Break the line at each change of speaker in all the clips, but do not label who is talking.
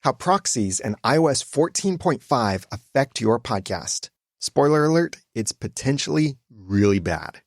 how Proxies and iOS 14.5 affect your podcast. Spoiler alert, it's potentially really bad.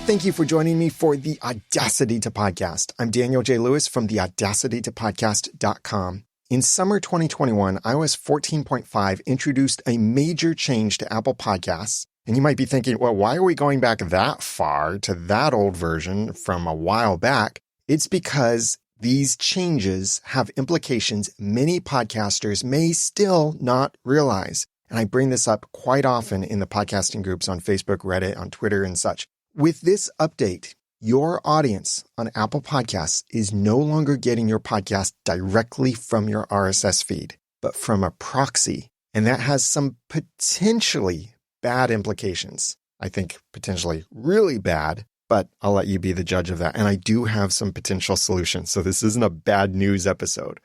Thank you for joining me for the Audacity to Podcast. I'm Daniel J. Lewis from the audacitytopodcast.com. In summer 2021, iOS 14.5 introduced a major change to Apple Podcasts. And you might be thinking, well, why are we going back that far to that old version from a while back? It's because these changes have implications many podcasters may still not realize. And I bring this up quite often in the podcasting groups on Facebook, Reddit, on Twitter, and such. With this update, your audience on Apple Podcasts is no longer getting your podcast directly from your RSS feed, but from a proxy. And that has some potentially bad implications. I think potentially really bad, but I'll let you be the judge of that. And I do have some potential solutions. So this isn't a bad news episode,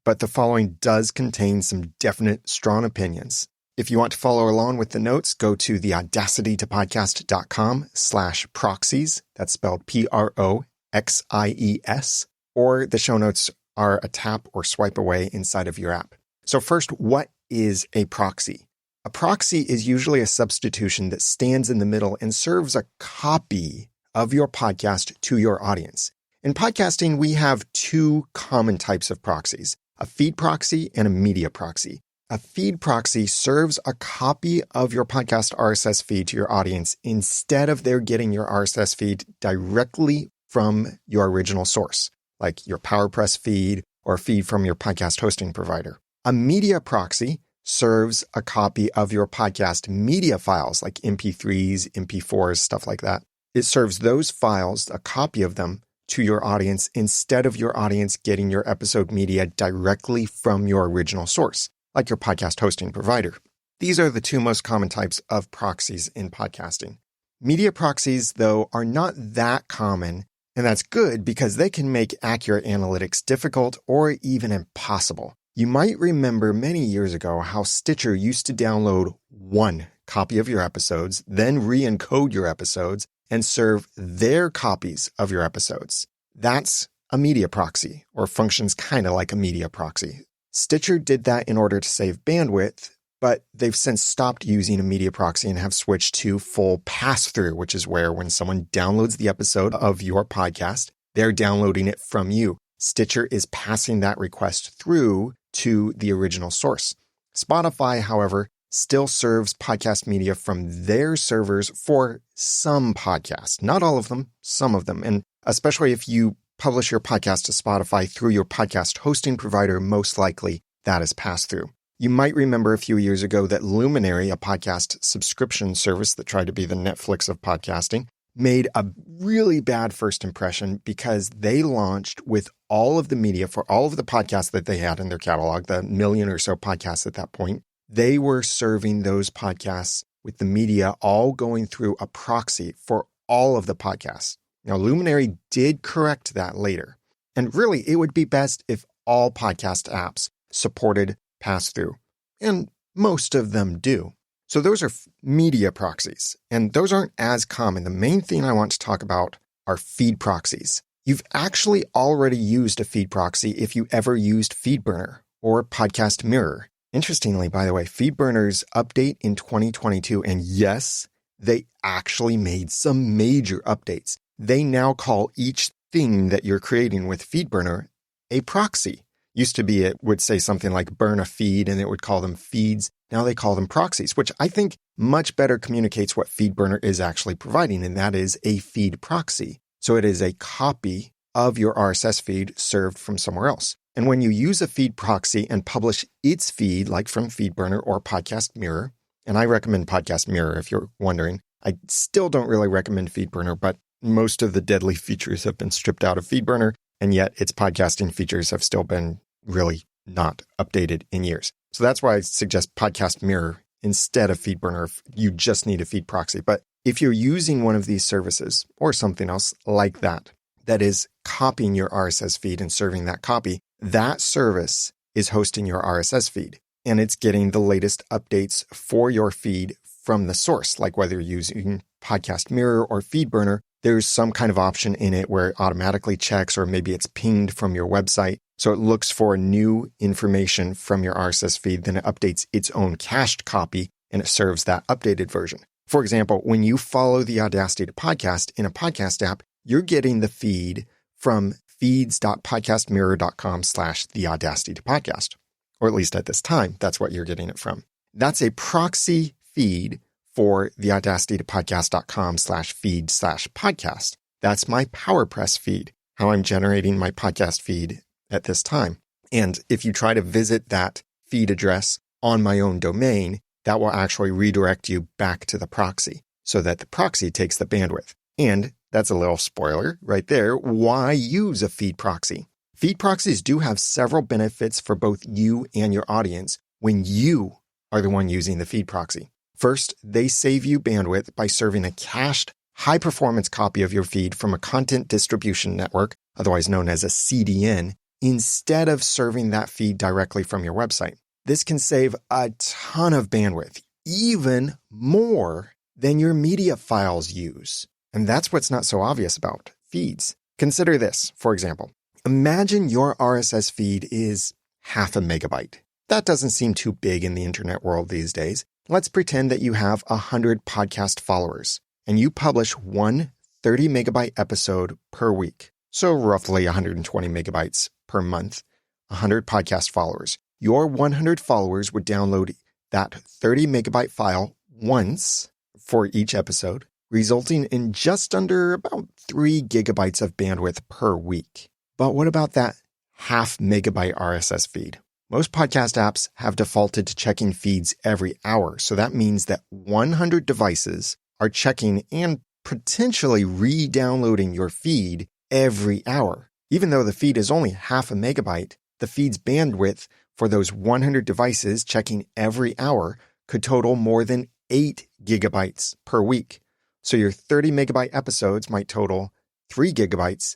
but the following does contain some definite strong opinions. If you want to follow along with the notes, go to the audacitytopodcast.com/proxies. That's spelled Proxies, or the show notes are a tap or swipe away inside of your app. So first, what is a proxy? A proxy is usually a substitution that stands in the middle and serves a copy of your podcast to your audience. In podcasting, we have two common types of proxies, a feed proxy and a media proxy. A feed proxy serves a copy of your podcast RSS feed to your audience instead of their getting your RSS feed directly from your original source, like your PowerPress feed or a feed from your podcast hosting provider. A media proxy serves a copy of your podcast media files like MP3s, MP4s, stuff like that. It serves those files, a copy of them, to your audience instead of your audience getting your episode media directly from your original source, like your podcast hosting provider. These are the two most common types of proxies in podcasting. Media proxies, though, are not that common, and that's good because they can make accurate analytics difficult or even impossible. You might remember many years ago how Stitcher used to download one copy of your episodes, then re-encode your episodes, and serve their copies of your episodes. That's a media proxy, or functions kind of like a media proxy. Stitcher did that in order to save bandwidth, but they've since stopped using a media proxy and have switched to full pass-through, which is where when someone downloads the episode of your podcast, they're downloading it from you. Stitcher is passing that request through to the original source. Spotify, however, still serves podcast media from their servers for some podcasts. Not all of them, some of them. And especially if you publish your podcast to Spotify through your podcast hosting provider, most likely that is passed through. You might remember a few years ago that Luminary, a podcast subscription service that tried to be the Netflix of podcasting, made a really bad first impression because they launched with all of the media for all of the podcasts that they had in their catalog, the million or so podcasts at that point. They were serving those podcasts with the media all going through a proxy for all of the podcasts. Now, Luminary did correct that later. And really, it would be best if all podcast apps supported pass-through. And most of them do. So those are media proxies. And those aren't as common. The main thing I want to talk about are feed proxies. You've actually already used a feed proxy if you ever used FeedBurner or Podcast Mirror. Interestingly, by the way, FeedBurner's update in 2022, and yes, they actually made some major updates. They now call each thing that you're creating with FeedBurner a proxy. Used to be it would say something like burn a feed and it would call them feeds. Now they call them proxies, which I think much better communicates what FeedBurner is actually providing, and that is a feed proxy. So it is a copy of your RSS feed served from somewhere else. And when you use a feed proxy and publish its feed, like from FeedBurner or Podcast Mirror, and I recommend Podcast Mirror if you're wondering, I still don't really recommend FeedBurner, but most of the deadly features have been stripped out of FeedBurner, and yet its podcasting features have still been really not updated in years. So that's why I suggest Podcast Mirror instead of FeedBurner if you just need a feed proxy. But if you're using one of these services or something else like that, that is copying your RSS feed and serving that copy, that service is hosting your RSS feed, and it's getting the latest updates for your feed from the source, like whether you're using Podcast Mirror or FeedBurner, there's some kind of option in it where it automatically checks, or maybe it's pinged from your website. So it looks for new information from your RSS feed, then it updates its own cached copy and it serves that updated version. For example, when you follow the Audacity to Podcast in a podcast app, you're getting the feed from feeds.podcastmirror.com/the Audacity to Podcast. Or at least at this time, that's what you're getting it from. That's a proxy feed for the Audacity to Podcast.com/feed/podcast. That's my PowerPress feed, how I'm generating my podcast feed at this time. And if you try to visit that feed address on my own domain, that will actually redirect you back to the proxy so that the proxy takes the bandwidth. And that's a little spoiler right there. Why use a feed proxy? Feed proxies do have several benefits for both you and your audience when you are the one using the feed proxy. First, they save you bandwidth by serving a cached, high-performance copy of your feed from a content distribution network, otherwise known as a CDN, instead of serving that feed directly from your website. This can save a ton of bandwidth, even more than your media files use. And that's what's not so obvious about feeds. Consider this, for example. Imagine your RSS feed is 0.5 MB. That doesn't seem too big in the internet world these days. Let's pretend that you have 100 podcast followers and you publish one 30 megabyte episode per week. So roughly 120 megabytes per month, 100 podcast followers. Your 100 followers would download that 30 megabyte file once for each episode, resulting in just under about 3 gigabytes of bandwidth per week. But what about that 0.5 megabyte RSS feed? Most podcast apps have defaulted to checking feeds every hour. So that means that 100 devices are checking and potentially re-downloading your feed every hour. Even though the feed is only 0.5 megabyte, the feed's bandwidth for those 100 devices checking every hour could total more than 8 gigabytes per week. So your 30 megabyte episodes might total 3 gigabytes.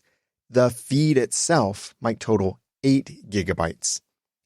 The feed itself might total 8 gigabytes.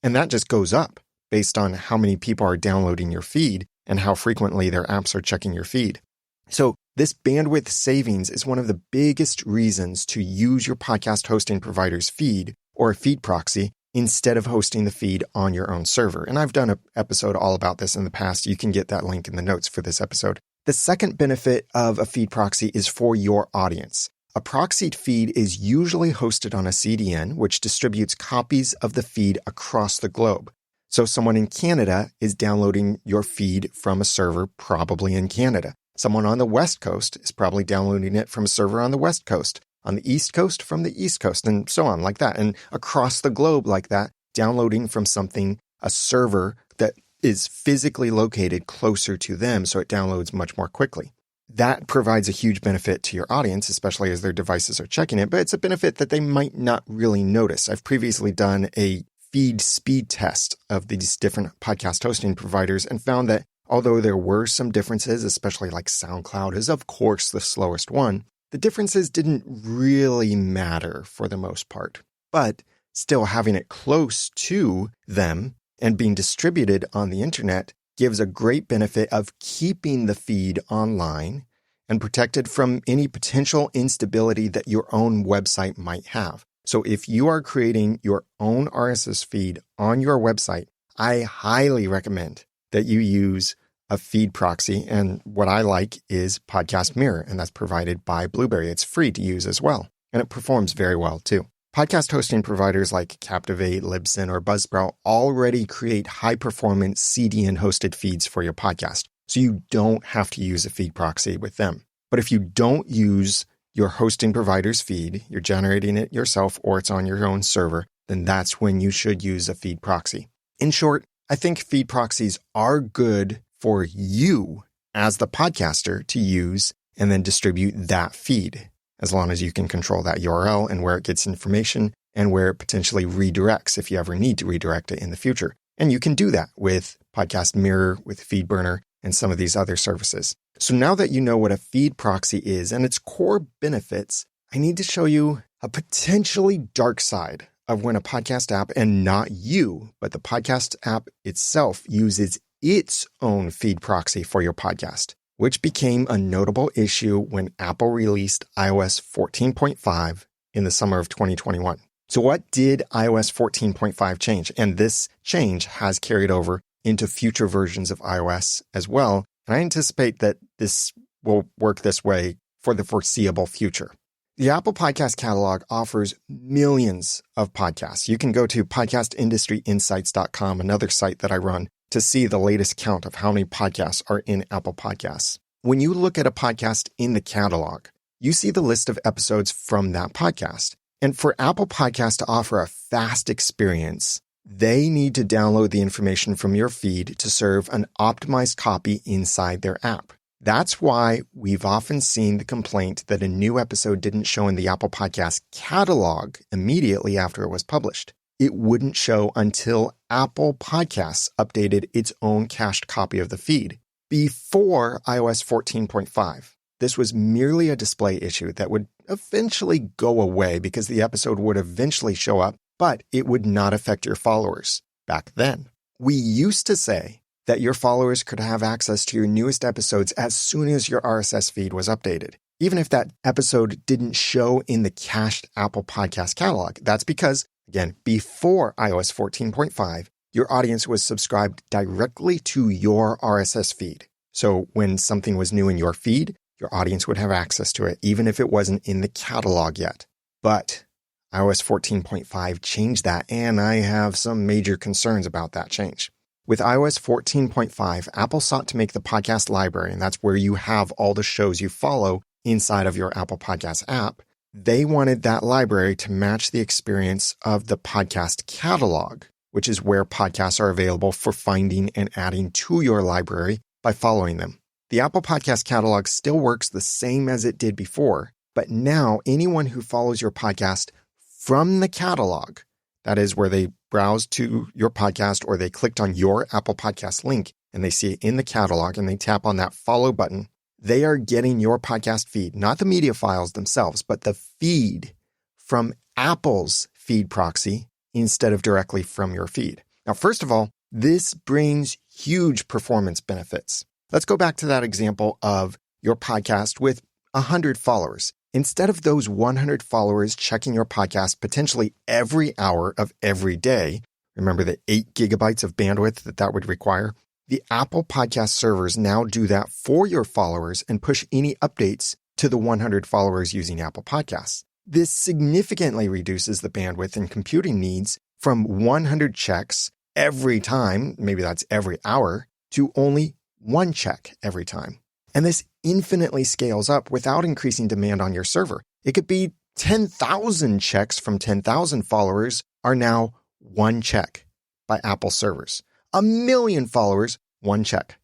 And that just goes up based on how many people are downloading your feed and how frequently their apps are checking your feed. So this bandwidth savings is one of the biggest reasons to use your podcast hosting provider's feed or a feed proxy instead of hosting the feed on your own server. And I've done an episode all about this in the past. You can get that link in the notes for this episode. The second benefit of a feed proxy is for your audience. A proxied feed is usually hosted on a CDN, which distributes copies of the feed across the globe. So someone in Canada is downloading your feed from a server probably in Canada. Someone on the West Coast is probably downloading it from a server on the West Coast, on the East Coast from the East Coast, and so on like that. And across the globe like that, downloading from something, a server that is physically located closer to them so it downloads much more quickly. That provides a huge benefit to your audience, especially as their devices are checking it, but it's a benefit that they might not really notice. I've previously done a feed speed test of these different podcast hosting providers and found that although there were some differences, especially like SoundCloud is of course the slowest one, the differences didn't really matter for the most part. But still having it close to them and being distributed on the internet gives a great benefit of keeping the feed online and protected from any potential instability that your own website might have. So if you are creating your own RSS feed on your website, I highly recommend that you use a feed proxy. And what I like is Podcast Mirror, and that's provided by Blueberry. It's free to use as well, and it performs very well too. Podcast hosting providers like Captivate, Libsyn, or Buzzsprout already create high-performance CDN-hosted feeds for your podcast, so you don't have to use a feed proxy with them. But if you don't use your hosting provider's feed, you're generating it yourself or it's on your own server, then that's when you should use a feed proxy. In short, I think feed proxies are good for you as the podcaster to use and then distribute that feed, as long as you can control that URL and where it gets information and where it potentially redirects if you ever need to redirect it in the future. And you can do that with Podcast Mirror, with FeedBurner, and some of these other services. So now that you know what a feed proxy is and its core benefits, I need to show you a potentially dark side of when a podcast app, and not you, but the podcast app itself, uses its own feed proxy for your podcast. which became a notable issue when Apple released iOS 14.5 in the summer of 2021. So what did iOS 14.5 change? And this change has carried over into future versions of iOS as well. And I anticipate that this will work this way for the foreseeable future. The Apple Podcast Catalog offers millions of podcasts. You can go to podcastindustryinsights.com, another site that I run, to see the latest count of how many podcasts are in Apple Podcasts. When you look at a podcast in the catalog, you see the list of episodes from that podcast. And for Apple Podcasts to offer a fast experience, they need to download the information from your feed to serve an optimized copy inside their app. That's why we've often seen the complaint that a new episode didn't show in the Apple Podcast catalog immediately after it was published. It wouldn't show until Apple Podcasts updated its own cached copy of the feed before iOS 14.5. This was merely a display issue that would eventually go away because the episode would eventually show up, but it would not affect your followers back then. We used to say that your followers could have access to your newest episodes as soon as your RSS feed was updated, even if that episode didn't show in the cached Apple Podcast catalog. That's because, again, before iOS 14.5, your audience was subscribed directly to your RSS feed. So when something was new in your feed, your audience would have access to it, even if it wasn't in the catalog yet. But iOS 14.5 changed that, and I have some major concerns about that change. With iOS 14.5, Apple sought to make the podcast library, and that's where you have all the shows you follow inside of your Apple Podcasts app. They wanted that library to match the experience of the podcast catalog, which is where podcasts are available for finding and adding to your library by following them. The Apple Podcast catalog still works the same as it did before, but now anyone who follows your podcast from the catalog, that is where they browse to your podcast or they clicked on your Apple Podcast link and they see it in the catalog and they tap on that follow button, they are getting your podcast feed, not the media files themselves, but the feed from Apple's feed proxy instead of directly from your feed. Now, first of all, this brings huge performance benefits. Let's go back to that example of your podcast with 100 followers. Instead of those 100 followers checking your podcast potentially every hour of every day, remember the 8 gigabytes of bandwidth that would require? The Apple Podcast servers now do that for your followers and push any updates to the 100 followers using Apple Podcasts. This significantly reduces the bandwidth and computing needs from 100 checks every time, maybe that's every hour, to only 1 check every time. And this infinitely scales up without increasing demand on your server. It could be 10,000 checks from 10,000 followers are now 1 check by Apple servers. 1 million followers, 1 check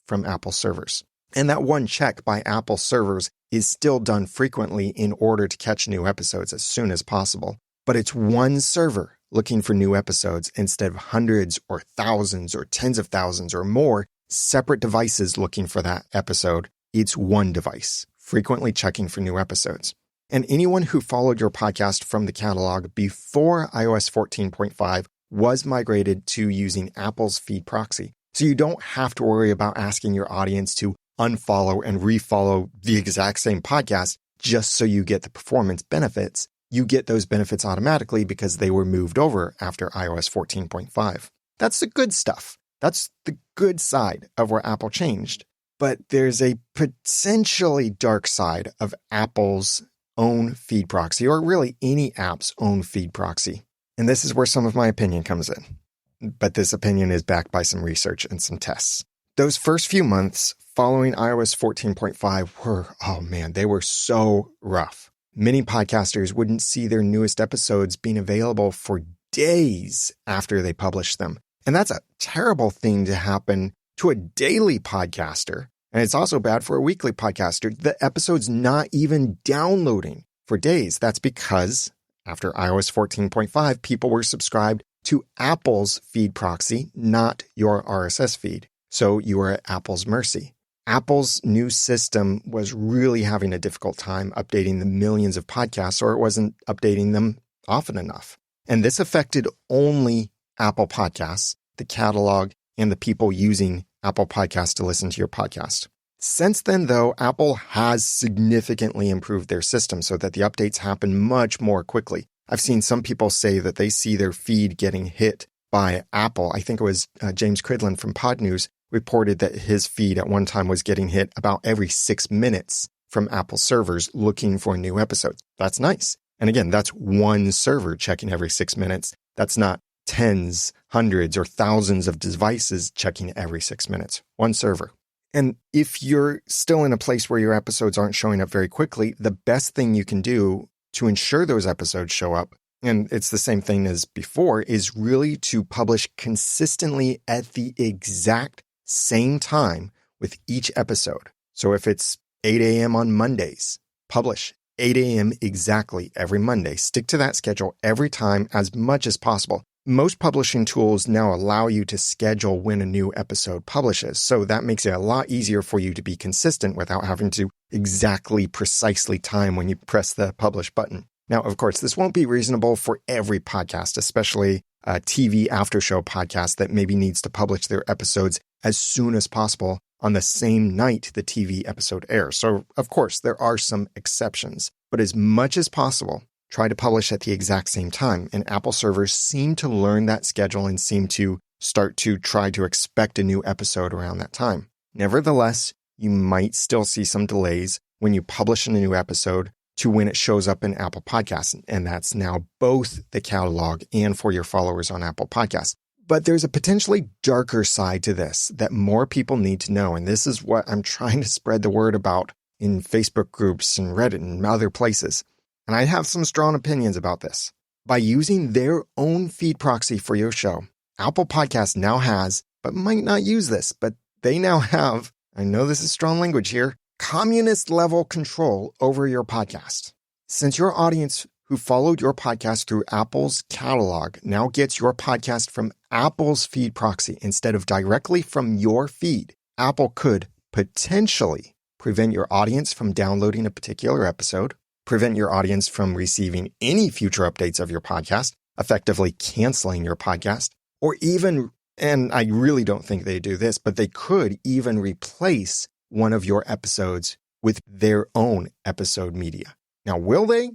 from Apple servers. And that 1 check by Apple servers is still done frequently in order to catch new episodes as soon as possible. But it's 1 server looking for new episodes instead of hundreds or thousands or tens of thousands or more separate devices looking for that episode. It's 1 device, frequently checking for new episodes. And anyone who followed your podcast from the catalog before iOS 14.5 was migrated to using Apple's feed proxy. So you don't have to worry about asking your audience to unfollow and refollow the exact same podcast just so you get the performance benefits. You get those benefits automatically because they were moved over after iOS 14.5. That's the good stuff. That's the good side of where Apple changed. But there's a potentially dark side of Apple's own feed proxy, or really any app's own feed proxy. And this is where some of my opinion comes in. But this opinion is backed by some research and some tests. Those first few months following iOS 14.5 were, they were so rough. Many podcasters wouldn't see their newest episodes being available for days after they published them. And that's a terrible thing to happen to a daily podcaster. And it's also bad for a weekly podcaster. The episode's not even downloading for days. That's because after iOS 14.5, people were subscribed to Apple's feed proxy, not your RSS feed. So you were at Apple's mercy. Apple's new system was really having a difficult time updating the millions of podcasts, or it wasn't updating them often enough. And this affected only Apple Podcasts, the catalog, and the people using Apple Podcasts to listen to your podcast. Since then, though, Apple has significantly improved their system so that the updates happen much more quickly. I've seen some people say that they see their feed getting hit by Apple. I think it was James Cridland from Pod News reported that his feed at one time was getting hit about every 6 minutes from Apple servers looking for new episodes. That's nice. And again, that's one server checking every 6 minutes. That's not tens, hundreds, or thousands of devices checking every 6 minutes. One server. And if you're still in a place where your episodes aren't showing up very quickly, the best thing you can do to ensure those episodes show up, and it's the same thing as before, is really to publish consistently at the exact same time with each episode. So if it's 8 a.m. on Mondays, publish 8 a.m. exactly every Monday. Stick to that schedule every time as much as possible. Most publishing tools now allow you to schedule when a new episode publishes, so that makes it a lot easier for you to be consistent without having to exactly precisely time when you press the publish button. Now, of course, this won't be reasonable for every podcast, especially a TV after-show podcast that maybe needs to publish their episodes as soon as possible on the same night the TV episode airs. So, of course, there are some exceptions, but as much as possible, try to publish at the exact same time. And Apple servers seem to learn that schedule and seem to start to try to expect a new episode around that time. Nevertheless, you might still see some delays when you publish a new episode to when it shows up in Apple Podcasts. And that's now both the catalog and for your followers on Apple Podcasts. But there's a potentially darker side to this that more people need to know. And this is what I'm trying to spread the word about in Facebook groups and Reddit and other places. And I have some strong opinions about this. By using their own feed proxy for your show, Apple Podcasts now has, but might not use this, but they now have, I know this is strong language here, communist-level control over your podcast. Since your audience who followed your podcast through Apple's catalog now gets your podcast from Apple's feed proxy instead of directly from your feed, Apple could potentially prevent your audience from downloading a particular episode, prevent your audience from receiving any future updates of your podcast, effectively canceling your podcast, or even, and I really don't think they do this, but they could even replace one of your episodes with their own episode media. Now, will they?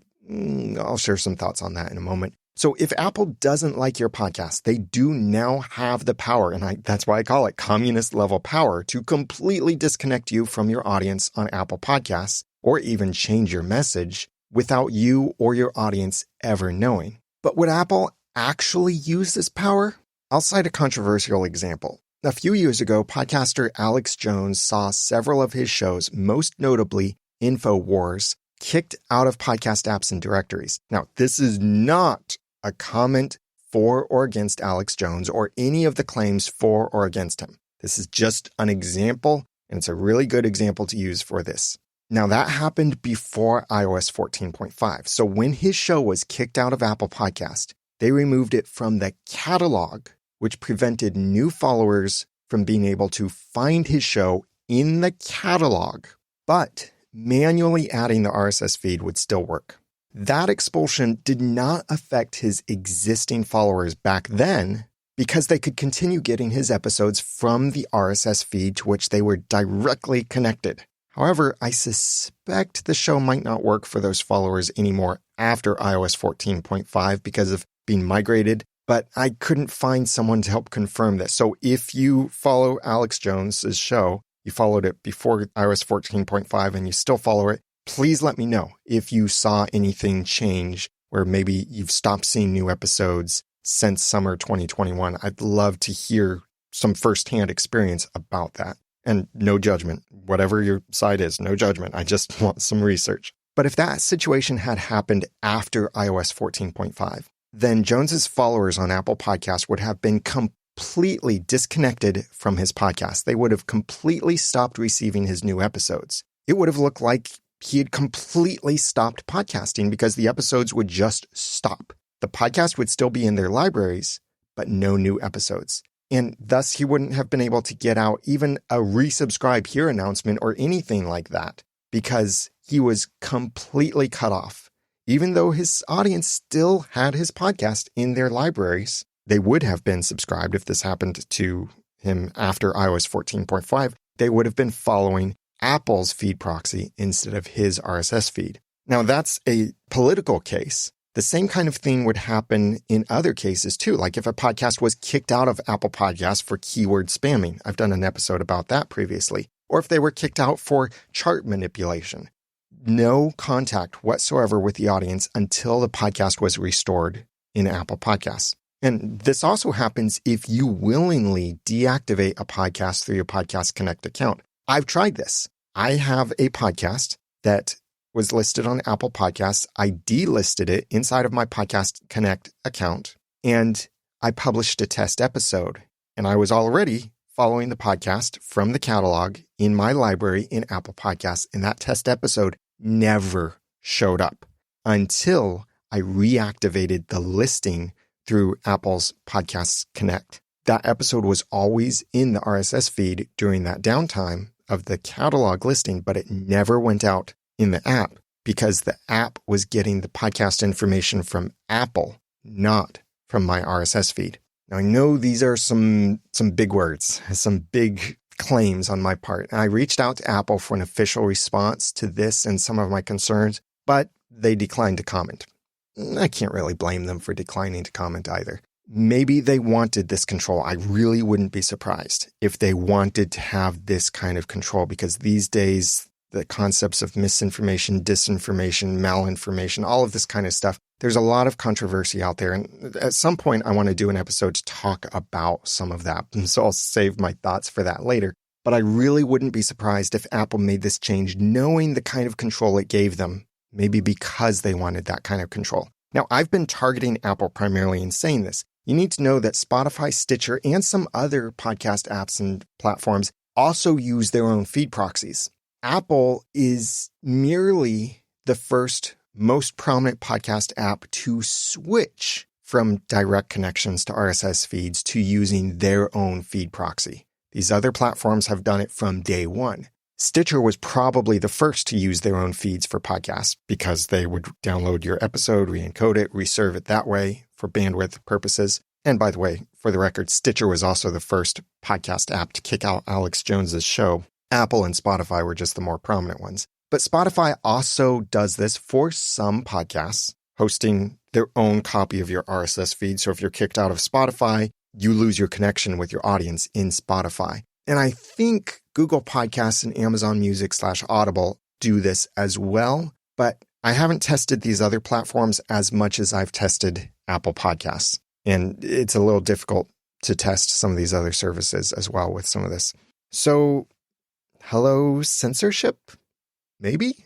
I'll share some thoughts on that in a moment. So if Apple doesn't like your podcast, they do now have the power, and that's why I call it communist level power, to completely disconnect you from your audience on Apple Podcasts, or even change your message without you or your audience ever knowing. But would Apple actually use this power? I'll cite a controversial example. A few years ago, podcaster Alex Jones saw several of his shows, most notably InfoWars, kicked out of podcast apps and directories. Now, this is not a comment for or against Alex Jones or any of the claims for or against him. This is just an example, and it's a really good example to use for this. Now, that happened before iOS 14.5. So when his show was kicked out of Apple Podcast, they removed it from the catalog, which prevented new followers from being able to find his show in the catalog. But manually adding the RSS feed would still work. That expulsion did not affect his existing followers back then because they could continue getting his episodes from the RSS feed to which they were directly connected. However, I suspect the show might not work for those followers anymore after iOS 14.5 because of being migrated, but I couldn't find someone to help confirm this. So if you follow Alex Jones's show, you followed it before iOS 14.5 and you still follow it, please let me know if you saw anything change where maybe you've stopped seeing new episodes since summer 2021. I'd love to hear some firsthand experience about that. And no judgment, whatever your side is, no judgment. I just want some research. But if that situation had happened after iOS 14.5, then Jones's followers on Apple Podcasts would have been completely disconnected from his podcast. They would have completely stopped receiving his new episodes. It would have looked like he had completely stopped podcasting because the episodes would just stop. The podcast would still be in their libraries, but no new episodes. And thus he wouldn't have been able to get out even a resubscribe here announcement or anything like that because he was completely cut off. Even though his audience still had his podcast in their libraries, they would have been subscribed if this happened to him after iOS 14.5. They would have been following Apple's feed proxy instead of his RSS feed. Now, that's a political case. The same kind of thing would happen in other cases too, like if a podcast was kicked out of Apple Podcasts for keyword spamming. I've done an episode about that previously. Or if they were kicked out for chart manipulation. No contact whatsoever with the audience until the podcast was restored in Apple Podcasts. And this also happens if you willingly deactivate a podcast through your Podcast Connect account. I've tried this. I have a podcast that was listed on Apple Podcasts. I delisted it inside of my Podcast Connect account, and I published a test episode. And I was already following the podcast from the catalog in my library in Apple Podcasts, and that test episode never showed up until I reactivated the listing through Apple's Podcasts Connect. That episode was always in the RSS feed during that downtime of the catalog listing, but it never went out in the app because the app was getting the podcast information from Apple, not from my RSS feed. Now, I know these are some big words, some big claims on my part. And I reached out to Apple for an official response to this and some of my concerns, but they declined to comment. I can't really blame them for declining to comment either. Maybe they wanted this control. I really wouldn't be surprised if they wanted to have this kind of control, because these days, the concepts of misinformation, disinformation, malinformation, all of this kind of stuff, there's a lot of controversy out there. And at some point, I want to do an episode to talk about some of that. And so I'll save my thoughts for that later. But I really wouldn't be surprised if Apple made this change knowing the kind of control it gave them, maybe because they wanted that kind of control. Now, I've been targeting Apple primarily in saying this. You need to know that Spotify, Stitcher, and some other podcast apps and platforms also use their own feed proxies. Apple is merely the first most prominent podcast app to switch from direct connections to RSS feeds to using their own feed proxy. These other platforms have done it from day one. Stitcher was probably the first to use their own feeds for podcasts because they would download your episode, re-encode it, reserve it that way for bandwidth purposes. And by the way, for the record, Stitcher was also the first podcast app to kick out Alex Jones's show. Apple and Spotify were just the more prominent ones. But Spotify also does this for some podcasts, hosting their own copy of your RSS feed. So if you're kicked out of Spotify, you lose your connection with your audience in Spotify. And I think Google Podcasts and Amazon Music/Audible do this as well. But I haven't tested these other platforms as much as I've tested Apple Podcasts. And it's a little difficult to test some of these other services as well with some of this. So, hello, censorship? Maybe?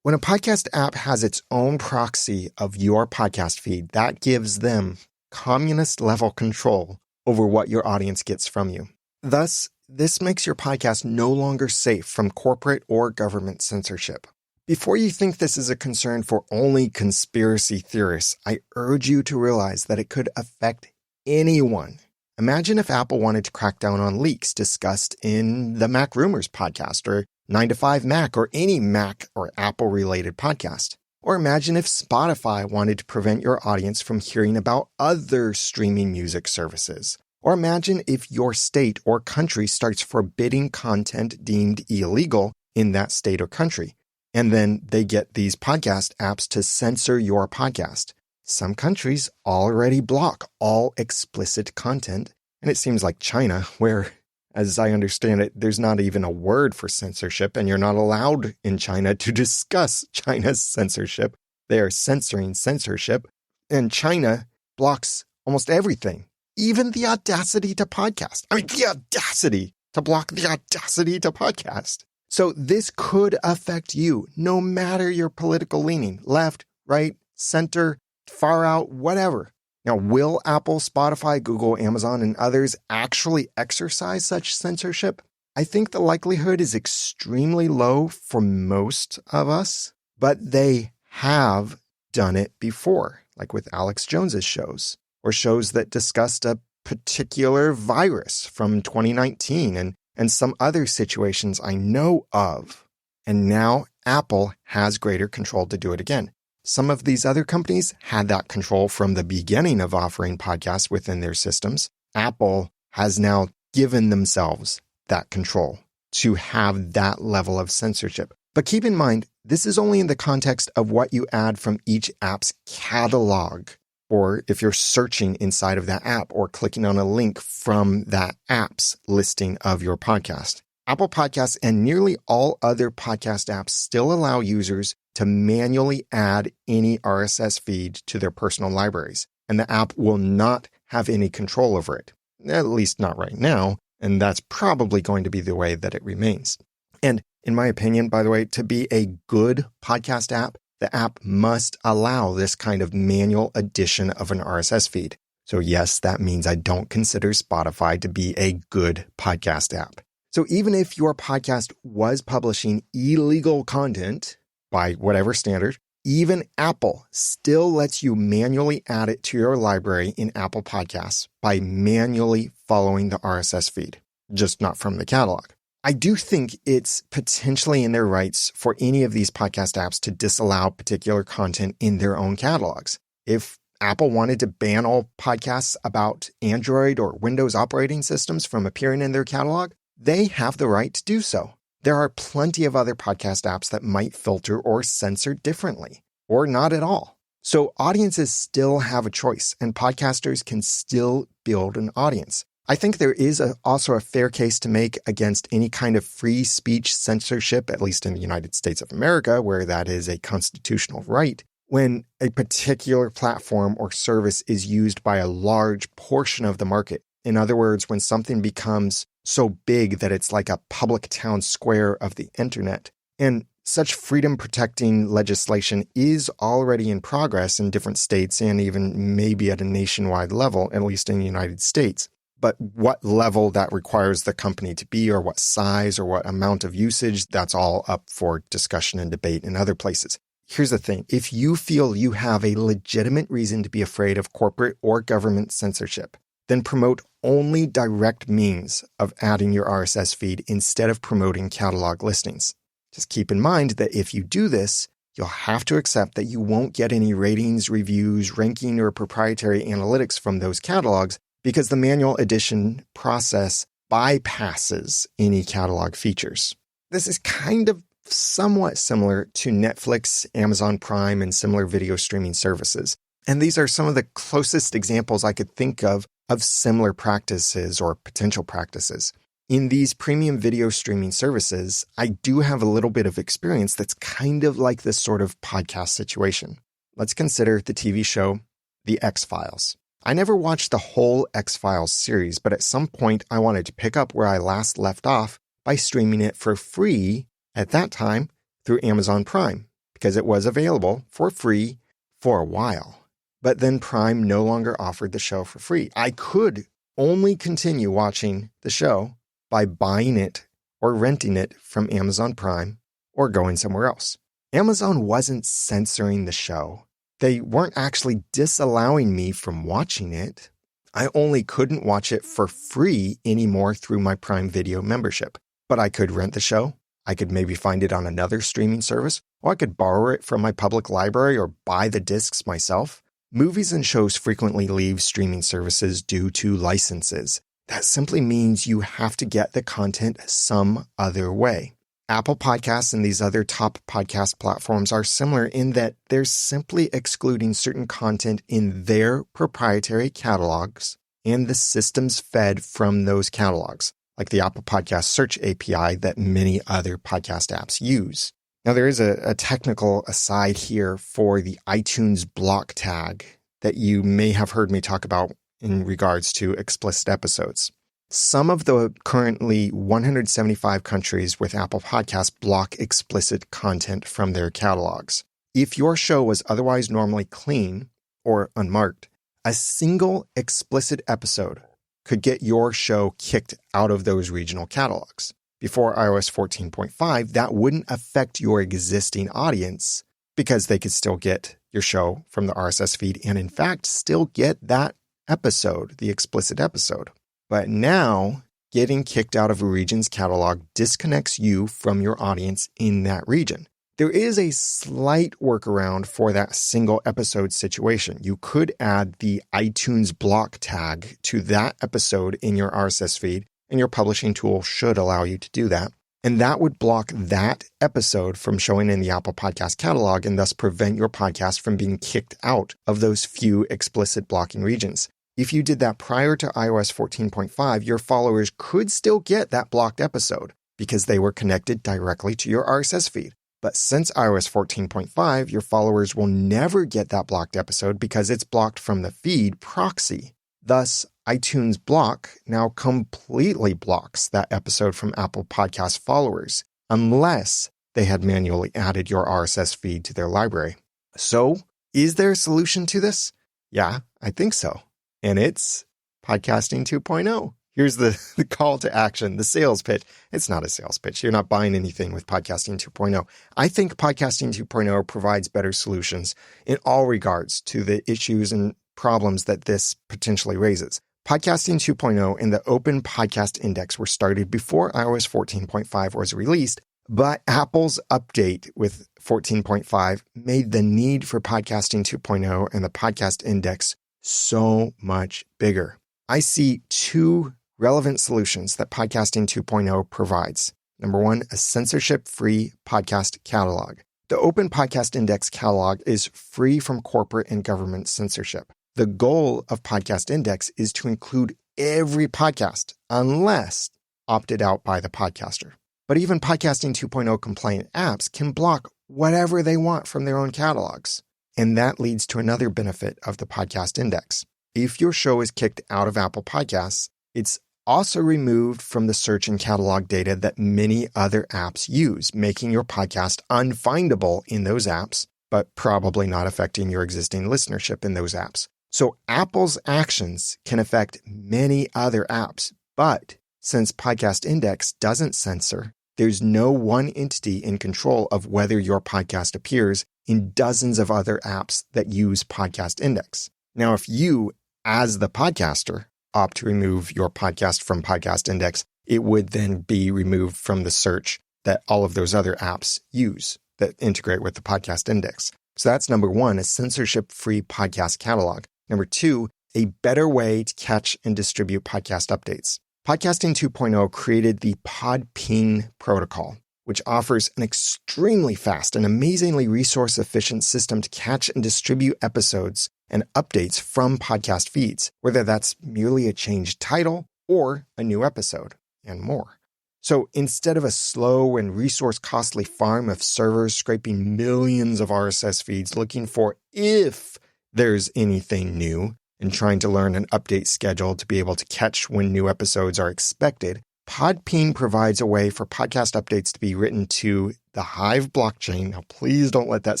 When a podcast app has its own proxy of your podcast feed, that gives them communist-level control over what your audience gets from you. Thus, this makes your podcast no longer safe from corporate or government censorship. Before you think this is a concern for only conspiracy theorists, I urge you to realize that it could affect anyone. Imagine if Apple wanted to crack down on leaks discussed in the Mac Rumors podcast or 9 to 5 Mac or any Mac or Apple-related podcast. Or imagine if Spotify wanted to prevent your audience from hearing about other streaming music services. Or imagine if your state or country starts forbidding content deemed illegal in that state or country. And then they get these podcast apps to censor your podcast. Some countries already block all explicit content. And it seems like China, where, as I understand it, there's not even a word for censorship, and you're not allowed in China to discuss China's censorship. They are censoring censorship. And China blocks almost everything, even the audacity to podcast. I mean, the audacity to block the audacity to podcast. So this could affect you, no matter your political leaning, left, right, center, far out, whatever. Now, will Apple, Spotify, Google, Amazon, and others actually exercise such censorship? I think the likelihood is extremely low for most of us, but they have done it before, like with Alex Jones's shows, or shows that discussed a particular virus from 2019 and some other situations I know of. And now Apple has greater control to do it again. Some of these other companies had that control from the beginning of offering podcasts within their systems. Apple has now given themselves that control to have that level of censorship. But keep in mind, this is only in the context of what you add from each app's catalog, or if you're searching inside of that app or clicking on a link from that app's listing of your podcast. Apple Podcasts and nearly all other podcast apps still allow users to manually add any RSS feed to their personal libraries, and the app will not have any control over it, at least not right now, and that's probably going to be the way that it remains. And in my opinion, by the way, to be a good podcast app, the app must allow this kind of manual addition of an RSS feed. So yes, that means I don't consider Spotify to be a good podcast app. So even if your podcast was publishing illegal content by whatever standard, even Apple still lets you manually add it to your library in Apple Podcasts by manually following the RSS feed, just not from the catalog. I do think it's potentially in their rights for any of these podcast apps to disallow particular content in their own catalogs. If Apple wanted to ban all podcasts about Android or Windows operating systems from appearing in their catalog, they have the right to do so. There are plenty of other podcast apps that might filter or censor differently, or not at all. So audiences still have a choice, and podcasters can still build an audience. I think there is also a fair case to make against any kind of free speech censorship, at least in the United States of America, where that is a constitutional right, when a particular platform or service is used by a large portion of the market. In other words, when something becomes so big that it's like a public town square of the internet. And such freedom-protecting legislation is already in progress in different states and even maybe at a nationwide level, at least in the United States. But what level that requires the company to be, or what size, or what amount of usage, that's all up for discussion and debate in other places. Here's the thing. If you feel you have a legitimate reason to be afraid of corporate or government censorship, then promote only direct means of adding your RSS feed instead of promoting catalog listings. Just keep in mind that if you do this, you'll have to accept that you won't get any ratings, reviews, ranking, or proprietary analytics from those catalogs because the manual addition process bypasses any catalog features. This is kind of somewhat similar to Netflix, Amazon Prime, and similar video streaming services. And these are some of the closest examples I could think of similar practices or potential practices. In these premium video streaming services, I do have a little bit of experience that's kind of like this sort of podcast situation. Let's consider the TV show The X-Files. I never watched the whole X-Files series, but at some point I wanted to pick up where I last left off by streaming it for free at that time through Amazon Prime, because it was available for free for a while. But then Prime no longer offered the show for free. I could only continue watching the show by buying it or renting it from Amazon Prime or going somewhere else. Amazon wasn't censoring the show. They weren't actually disallowing me from watching it. I only couldn't watch it for free anymore through my Prime Video membership. But I could rent the show. I could maybe find it on another streaming service, or I could borrow it from my public library or buy the discs myself. Movies and shows frequently leave streaming services due to licenses. That simply means you have to get the content some other way. Apple Podcasts and these other top podcast platforms are similar in that they're simply excluding certain content in their proprietary catalogs and the systems fed from those catalogs, like the Apple Podcast Search API that many other podcast apps use. Now, there is a technical aside here for the iTunes block tag that you may have heard me talk about in regards to explicit episodes. Some of the currently 175 countries with Apple Podcasts block explicit content from their catalogs. If your show was otherwise normally clean or unmarked, a single explicit episode could get your show kicked out of those regional catalogs. Before iOS 14.5, that wouldn't affect your existing audience because they could still get your show from the RSS feed and, in fact, still get that episode, the explicit episode. But now, getting kicked out of a region's catalog disconnects you from your audience in that region. There is a slight workaround for that single episode situation. You could add the iTunes block tag to that episode in your RSS feed, and your publishing tool should allow you to do that. And that would block that episode from showing in the Apple Podcast catalog and thus prevent your podcast from being kicked out of those few explicit blocking regions. If you did that prior to iOS 14.5, your followers could still get that blocked episode because they were connected directly to your RSS feed. But since iOS 14.5, your followers will never get that blocked episode because it's blocked from the feed Proxy. Thus, iTunes Block now completely blocks that episode from Apple Podcast followers, unless they had manually added your RSS feed to their library. So, is there a solution to this? Yeah, I think so. And it's Podcasting 2.0. Here's the call to action, the sales pitch. It's not a sales pitch. You're not buying anything with Podcasting 2.0. I think Podcasting 2.0 provides better solutions in all regards to the issues and problems that this potentially raises. Podcasting 2.0 and the Open Podcast Index were started before iOS 14.5 was released, but Apple's update with 14.5 made the need for Podcasting 2.0 and the Podcast Index so much bigger. I see two relevant solutions that Podcasting 2.0 provides. Number one, a censorship-free podcast catalog. The Open Podcast Index catalog is free from corporate and government censorship. The goal of Podcast Index is to include every podcast, unless opted out by the podcaster. But even Podcasting 2.0 compliant apps can block whatever they want from their own catalogs. And that leads to another benefit of the Podcast Index. If your show is kicked out of Apple Podcasts, it's also removed from the search and catalog data that many other apps use, making your podcast unfindable in those apps, but probably not affecting your existing listenership in those apps. So Apple's actions can affect many other apps, but since Podcast Index doesn't censor, there's no one entity in control of whether your podcast appears in dozens of other apps that use Podcast Index. Now, if you, as the podcaster, opt to remove your podcast from Podcast Index, it would then be removed from the search that all of those other apps use that integrate with the Podcast Index. So that's number one, a censorship-free podcast catalog. Number two, a better way to catch and distribute podcast updates. Podcasting 2.0 created the PodPing protocol, which offers an extremely fast and amazingly resource-efficient system to catch and distribute episodes and updates from podcast feeds, whether that's merely a changed title or a new episode, and more. So instead of a slow and resource-costly farm of servers scraping millions of RSS feeds looking for if there's anything new and trying to learn an update schedule to be able to catch when new episodes are expected, PodPing provides a way for podcast updates to be written to the Hive blockchain. Now, please don't let that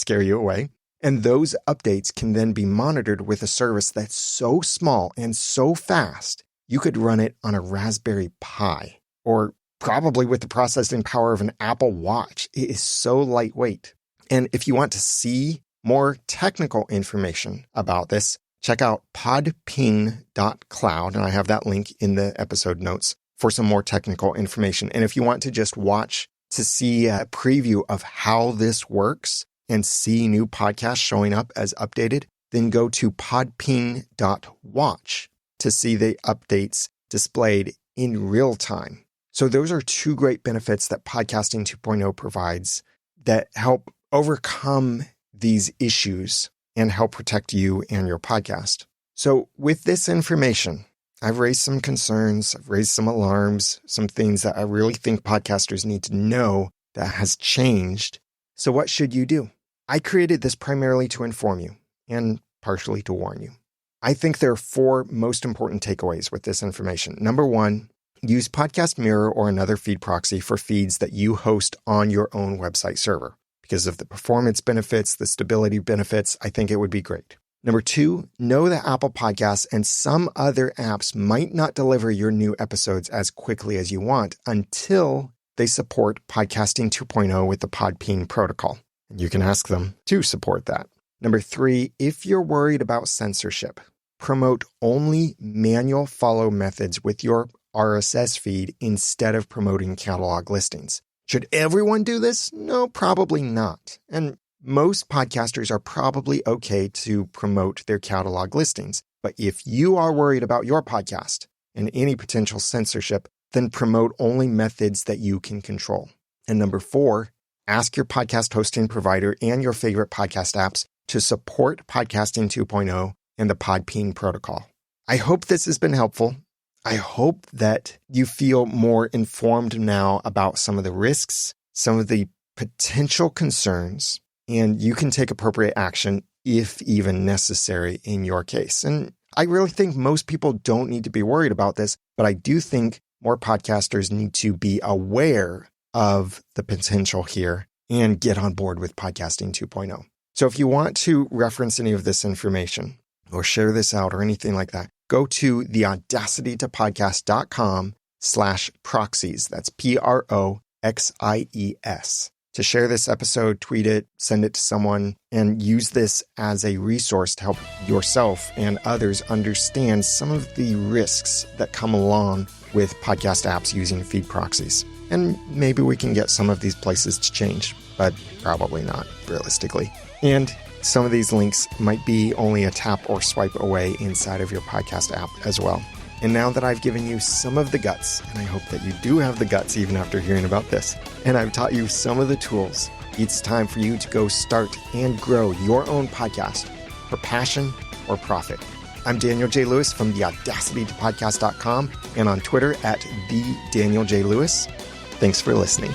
scare you away. And those updates can then be monitored with a service that's so small and so fast, you could run it on a Raspberry Pi, or probably with the processing power of an Apple Watch. It is so lightweight. And if you want to see more technical information about this, check out podping.cloud, and I have that link in the episode notes for some more technical information. And if you want to just watch to see a preview of how this works and see new podcasts showing up as updated, then go to podping.watch to see the updates displayed in real time. So those are two great benefits that Podcasting 2.0 provides that help overcome these issues and help protect you and your podcast. So with this information, I've raised some concerns, I've raised some alarms, some things that I really think podcasters need to know that has changed. So what should you do? I created this primarily to inform you and partially to warn you. I think there are four most important takeaways with this information. Number one, use Podcast Mirror or another feed proxy for feeds that you host on your own website server. Because of the performance benefits, the stability benefits, I think it would be great. Number two, know that Apple Podcasts and some other apps might not deliver your new episodes as quickly as you want until they support Podcasting 2.0 with the PodPing protocol. And you can ask them to support that. Number three, if you're worried about censorship, promote only manual follow methods with your RSS feed instead of promoting catalog listings. Should everyone do this? No, probably not. And most podcasters are probably okay to promote their catalog listings. But if you are worried about your podcast and any potential censorship, then promote only methods that you can control. And number 4, ask your podcast hosting provider and your favorite podcast apps to support Podcasting 2.0 and the Podping protocol. I hope this has been helpful. I hope that you feel more informed now about some of the risks, some of the potential concerns, and you can take appropriate action if even necessary in your case. And I really think most people don't need to be worried about this, but I do think more podcasters need to be aware of the potential here and get on board with Podcasting 2.0. So if you want to reference any of this information or share this out or anything like that, go to the audacitytopodcast.com/proxies. That's PROXIES. To share this episode, tweet it, send it to someone, and use this as a resource to help yourself and others understand some of the risks that come along with podcast apps using feed proxies. And maybe we can get some of these places to change, but probably not, realistically. And some of these links might be only a tap or swipe away inside of your podcast app as well. And now that I've given you some of the guts, and I hope that you do have the guts even after hearing about this, and I've taught you some of the tools, it's time for you to go start and grow your own podcast for passion or profit. I'm Daniel J. Lewis from the audacitytopodcast.com and on Twitter at @TheDanielJLewis. Thanks for listening.